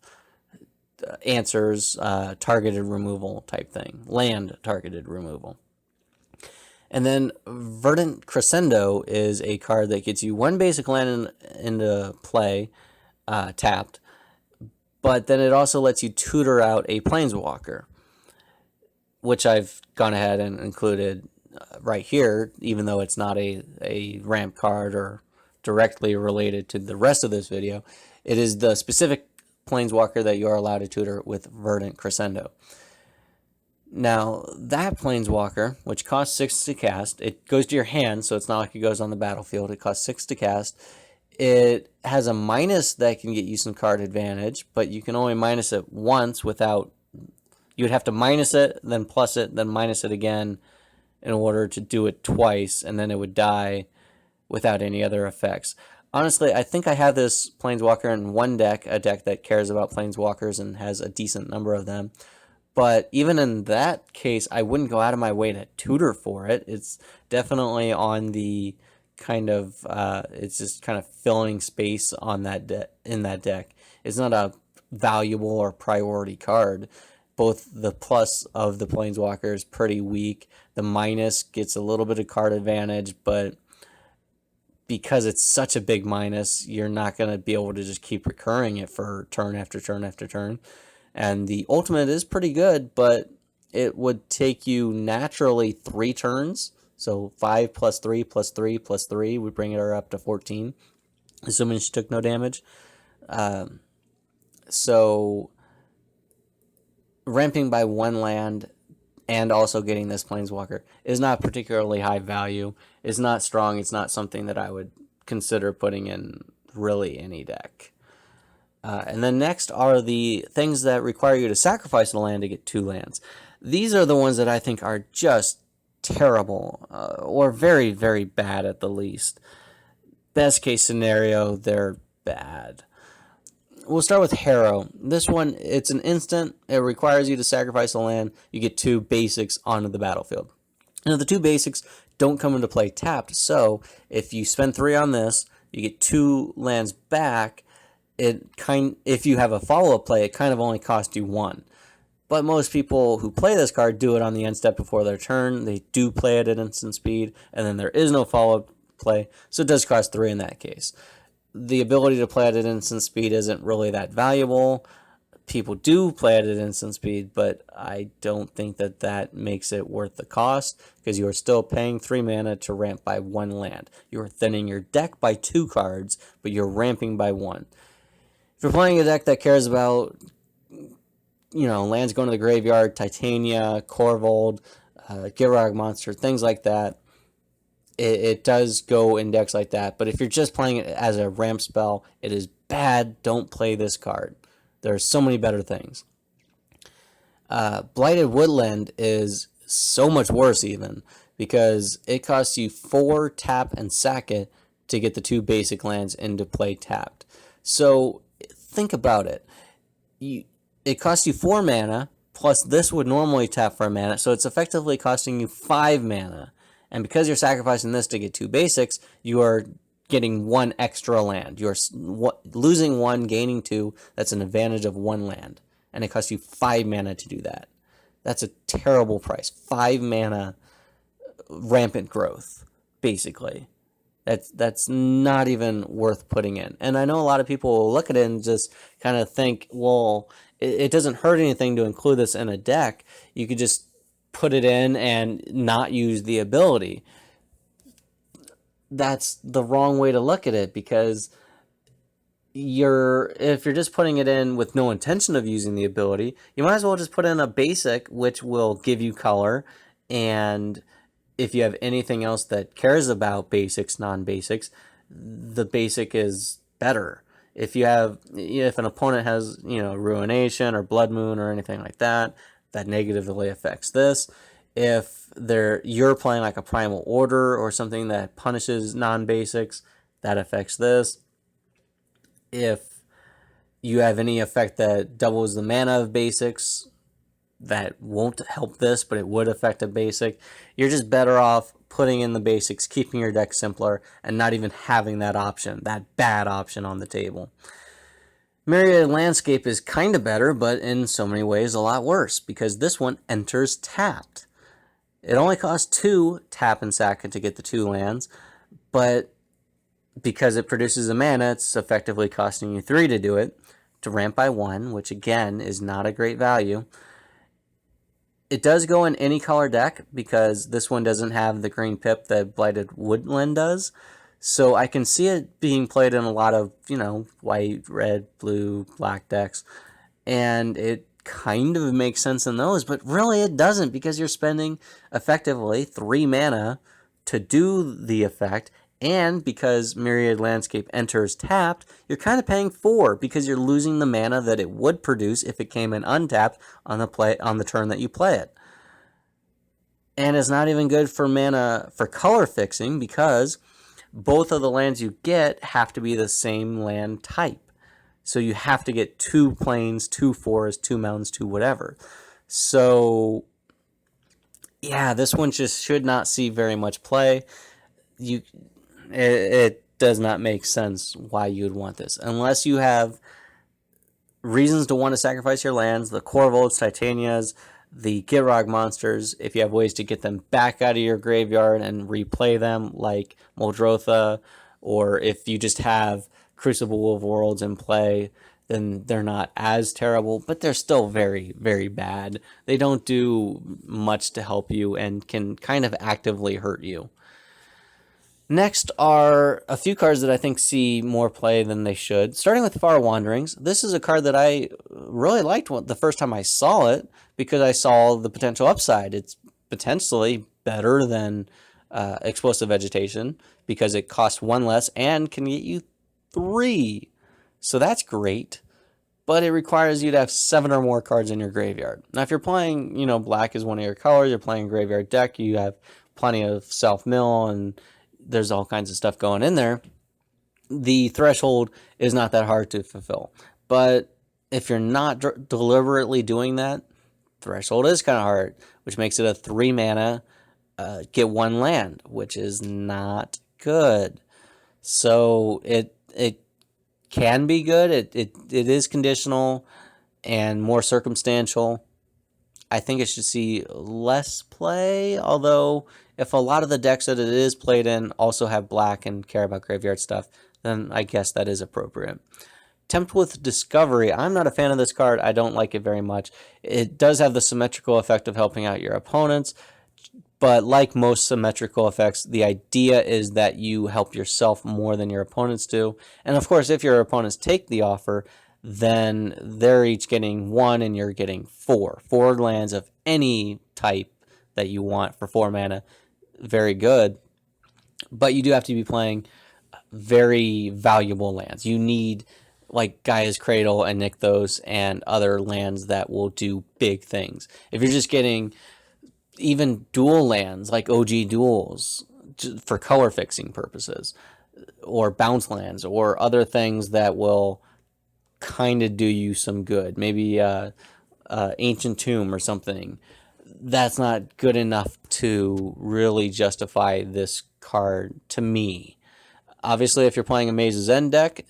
answers, targeted removal type thing, land targeted removal. And then Verdant Crescendo is a card that gets you one basic land into play, tapped, but then it also lets you tutor out a Planeswalker, which I've gone ahead and included right here, even though it's not a ramp card or directly related to the rest of this video. It is the specific Planeswalker that you are allowed to tutor with Verdant Crescendo. Now, that Planeswalker, which costs 6 to cast, it goes to your hand, so it's not like it goes on the battlefield. It costs 6 to cast. It has a minus that can get you some card advantage, but you can only minus it once without... You'd have to minus it, then plus it, then minus it again in order to do it twice, and then it would die without any other effects. Honestly, I think I have this Planeswalker in one deck, a deck that cares about Planeswalkers and has a decent number of them. But even in that case, I wouldn't go out of my way to tutor for it. It's definitely on the kind of, it's just kind of filling space on that in that deck. It's not a valuable or priority card. Both the plus of the Planeswalker is pretty weak. The minus gets a little bit of card advantage, but because it's such a big minus, you're not going to be able to just keep recurring it for turn after turn after turn. And the ultimate is pretty good, but it would take you naturally 3 turns. So 5 plus 3 plus 3 plus 3 would bring her up to 14, assuming she took no damage. So ramping by 1 land and also getting this Planeswalker is not particularly high value. It's not strong. It's not something that I would consider putting in really any deck. And then next are the things that require you to sacrifice a land to get 2 lands. These are the ones that I think are just terrible, or very, very bad at the least. Best case scenario, they're bad. We'll start with Harrow. This one, it's an instant. It requires you to sacrifice a land. You get 2 basics onto the battlefield. Now, the 2 basics don't come into play tapped, so if you spend 3 on this, you get 2 lands back. If you have a follow-up play, it kind of only costs you 1. But most people who play this card do it on the end step before their turn. They do play it at instant speed, and then there is no follow-up play, so it does cost 3 in that case. The ability to play it at instant speed isn't really that valuable. People do play it at instant speed, but I don't think that that makes it worth the cost, because you are still paying 3 mana to ramp by 1 land. You are thinning your deck by 2 cards, but you're ramping by 1. If you're playing a deck that cares about, lands going to the graveyard, Titania, Corvold, Gitrog Monster, things like that, it does go in decks like that. But if you're just playing it as a ramp spell, it is bad. Don't play this card. There are so many better things. Blighted Woodland is so much worse even, because it costs you 4 tap and sack it to get the 2 basic lands into play tapped. So think about it. It costs you 4 mana, plus this would normally tap for a mana, so it's effectively costing you 5 mana. And because you're sacrificing this to get 2 basics, you are getting 1 extra land. You're losing 1, gaining 2. That's an advantage of 1 land. And it costs you 5 mana to do that. That's a terrible price. 5 mana rampant growth, basically. That's not even worth putting in. And I know a lot of people will look at it and just kind of think, well, it doesn't hurt anything to include this in a deck. You could just put it in and not use the ability. that's the wrong way to look at it, because if you're just putting it in with no intention of using the ability, you might as well just put in a basic, which will give you color. And if you have anything else that cares about basics, non-basics, the basic is better. If an opponent has, Ruination or Blood Moon or anything like that, that negatively affects this. If you're playing like a Primal Order or something that punishes non-basics, that affects this. If you have any effect that doubles the mana of basics, that won't help this, but it would affect a basic. You're just better off putting in the basics, keeping your deck simpler, and not even having that option, that bad option on the table. Myriad Landscape is kind of better, but in so many ways a lot worse, because this one enters tapped. It only costs 2 tap and sack to get the 2 lands, but because it produces a mana, it's effectively costing you 3 to do it, to ramp by 1, which again is not a great value. It does go in any color deck, because this one doesn't have the green pip that Blighted Woodland does. So I can see it being played in a lot of, white, red, blue, black decks. And it kind of makes sense in those, but really it doesn't, because you're spending effectively 3 mana to do the effect. And because Myriad Landscape enters tapped, you're kind of paying 4, because you're losing the mana that it would produce if it came in untapped on the turn that you play it. And it's not even good for mana for color fixing, because both of the lands you get have to be the same land type. So you have to get 2 plains, 2 forests, 2 mountains, 2 whatever. So yeah, this one just should not see very much play. It does not make sense why you would want this, unless you have reasons to want to sacrifice your lands, the Corvolts, Titanias, the Gitrog monsters. If you have ways to get them back out of your graveyard and replay them, like Muldrotha, or if you just have Crucible of Worlds in play, then they're not as terrible, but they're still very, very bad. They don't do much to help you and can kind of actively hurt you. Next are a few cards that I think see more play than they should. Starting with Far Wanderings. This is a card that I really liked the first time I saw it, because I saw the potential upside. It's potentially better than Explosive Vegetation, because it costs 1 less and can get you 3. So that's great. But it requires you to have 7 or more cards in your graveyard. Now, if you're playing, black is one of your colors, you're playing graveyard deck, you have plenty of self-mill, and there's all kinds of stuff going in there, the threshold is not that hard to fulfill. But if you're not deliberately doing that, threshold is kind of hard, which makes it a 3 mana, get 1 land, which is not good. So it can be good. It is conditional and more circumstantial. I think it should see less play, although if a lot of the decks that it is played in also have black and care about graveyard stuff, then I guess that is appropriate. Tempt with Discovery. I'm not a fan of this card. I don't like it very much. It does have the symmetrical effect of helping out your opponents, but like most symmetrical effects, the idea is that you help yourself more than your opponents do. And of course, if your opponents take the offer, then they're each getting 1 and you're getting 4. 4 lands of any type that you want for 4 mana. Very good. But you do have to be playing very valuable lands. You need like Gaia's Cradle and Nykthos and other lands that will do big things. If you're just getting even dual lands like OG duals for color fixing purposes, or bounce lands, or other things that will kind of do you some good, maybe Ancient Tomb or something, that's not good enough to really justify this card to me. Obviously, if you're playing a Maze's End deck,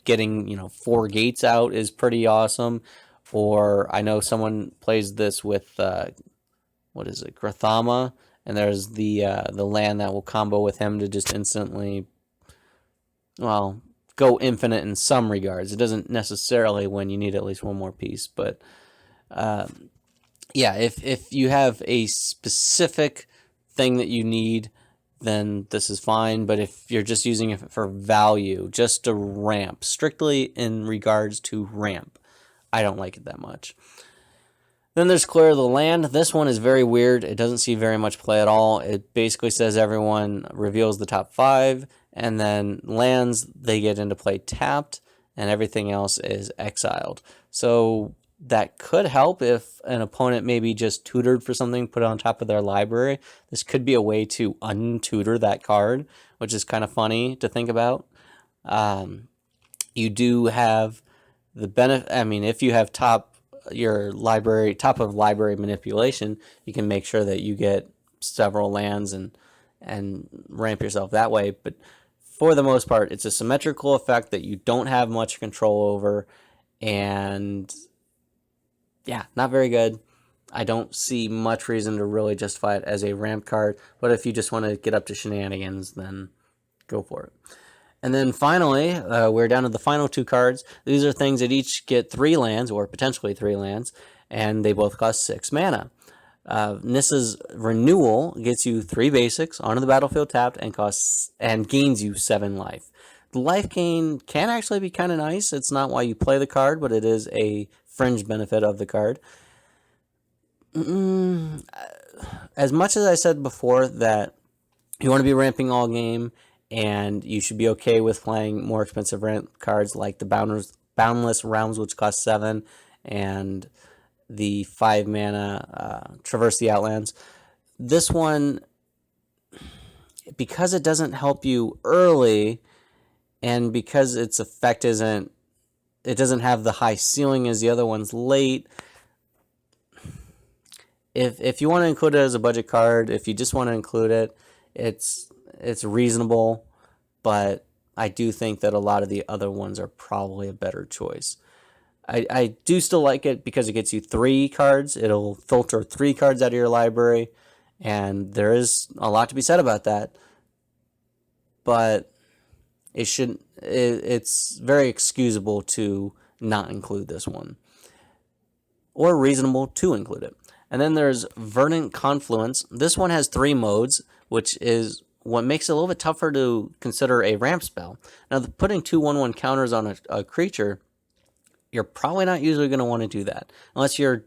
getting 4 gates out is pretty awesome. Or I know someone plays this with Grathama, and there's the land that will combo with him to just instantly, well, go infinite in some regards. It doesn't necessarily when you need at least 1 more piece, but yeah, if you have a specific thing that you need, then this is fine. But if you're just using it for value, just to ramp, strictly in regards to ramp, I don't like it that much. Then there's Clear the Land. This one is very weird. It doesn't see very much play at all. It basically says everyone reveals the top 5, and then lands, they get into play tapped, and everything else is exiled. So that could help if an opponent maybe just tutored for something, put it on top of their library. This could be a way to untutor that card, which is kind of funny to think about. You do have the benefit, I mean, if you have top of library manipulation, you can make sure that you get several lands and ramp yourself that way. But for the most part, it's a symmetrical effect that you don't have much control over, and yeah, not very good. I don't see much reason to really justify it as a ramp card, but if you just want to get up to shenanigans, then go for it. And then finally, we're down to the final 2 cards. These are things that each get 3 lands, or potentially 3 lands, and they both cost 6 mana. Nissa's Renewal gets you 3 basics onto the battlefield tapped and gains you 7 life. The life gain can actually be kind of nice. It's not why you play the card, but it is a fringe benefit of the card. As much as I said before that you want to be ramping all game, and you should be okay with playing more expensive ramp cards like the Boundless Realms, which cost 7, and the 5 mana Traverse the Outlands. This one, because it doesn't help you early, and because its effect it doesn't have the high ceiling as the other ones late. If you want to include it as a budget card, if you just want to include it, it's reasonable, but I do think that a lot of the other ones are probably a better choice. I do still like it because it gets you 3 cards. It'll filter 3 cards out of your library, and there is a lot to be said about that. But it's very excusable to not include this one, or reasonable to include it. And then there's Verdant Confluence. This one has 3 modes, which is what makes it a little bit tougher to consider a ramp spell. Now, putting 2/1/1 counters on a creature, you're probably not usually going to want to do that unless you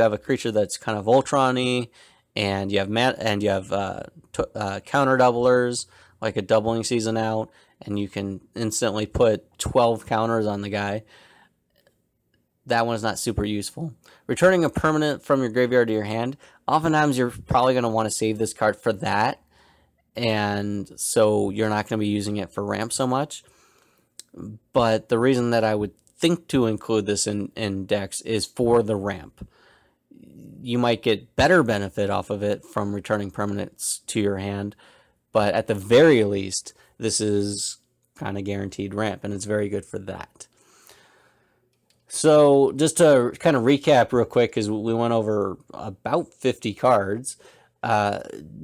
have a creature that's kind of Voltron-y, and you have counter doublers, like a doubling season out, and you can instantly put 12 counters on the guy. That one's not super useful. Returning a permanent from your graveyard to your hand, oftentimes you're probably going to want to save this card for that, and so you're not going to be using it for ramp so much. But the reason that I would think to include this in decks is for the ramp. You might get better benefit off of it from returning permanents to your hand, but at the very least, this is kind of guaranteed ramp, and it's very good for that. So just to kind of recap real quick, because we went over about 50 cards,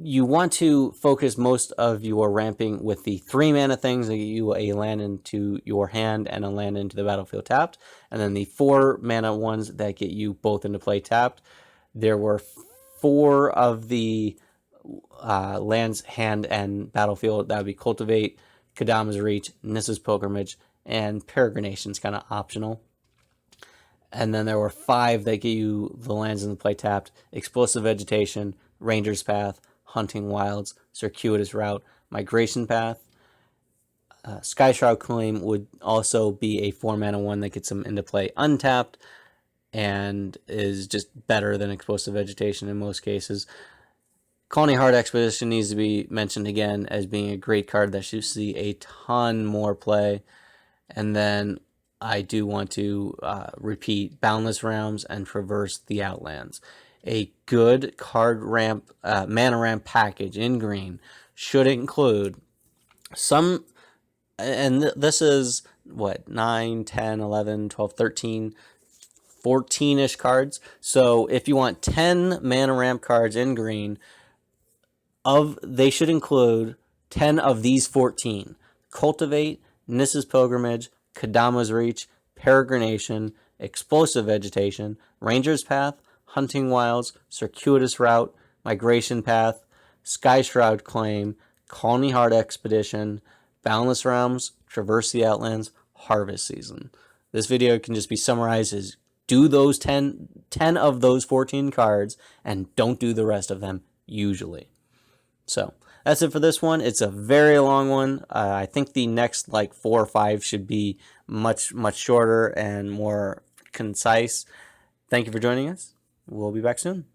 you want to focus most of your ramping with the 3 mana things that get you a land into your hand and a land into the battlefield tapped, and then the 4 mana ones that get you both into play tapped. There were 4 of the lands, hand, and battlefield. That would be Cultivate, Kodama's Reach, Nissa's Pilgrimage, and Peregrination's kind of optional. And then there were 5 that get you the lands in the play tapped: Explosive Vegetation, Ranger's Path, Hunting Wilds, Circuitous Route, Migration Path. Skyshroud Claim would also be a 4 mana one that gets them into play untapped and is just better than Explosive Vegetation in most cases. Khalni Hard Expedition needs to be mentioned again as being a great card that should see a ton more play. And then I do want to repeat Boundless Realms and Traverse the Outlands. A good card ramp, mana ramp package in green should include some, and this is what, 9, 10, 11, 12, 13, 14-ish cards. So if you want 10 mana ramp cards in green, they should include 10 of these 14: Cultivate, Nissa's Pilgrimage, Kodama's Reach, Peregrination, Explosive Vegetation, Ranger's Path, Hunting Wilds, Circuitous Route, Migration Path, Skyshroud Claim, Khalni Hard Expedition, Boundless Realms, Traverse the Outlands, Harvest Season. This video can just be summarized as do those 10 of those 14 cards and don't do the rest of them usually. So that's it for this one. It's a very long one. I think the next like 4 or 5 should be much shorter and more concise. Thank you for joining us. We'll be back soon.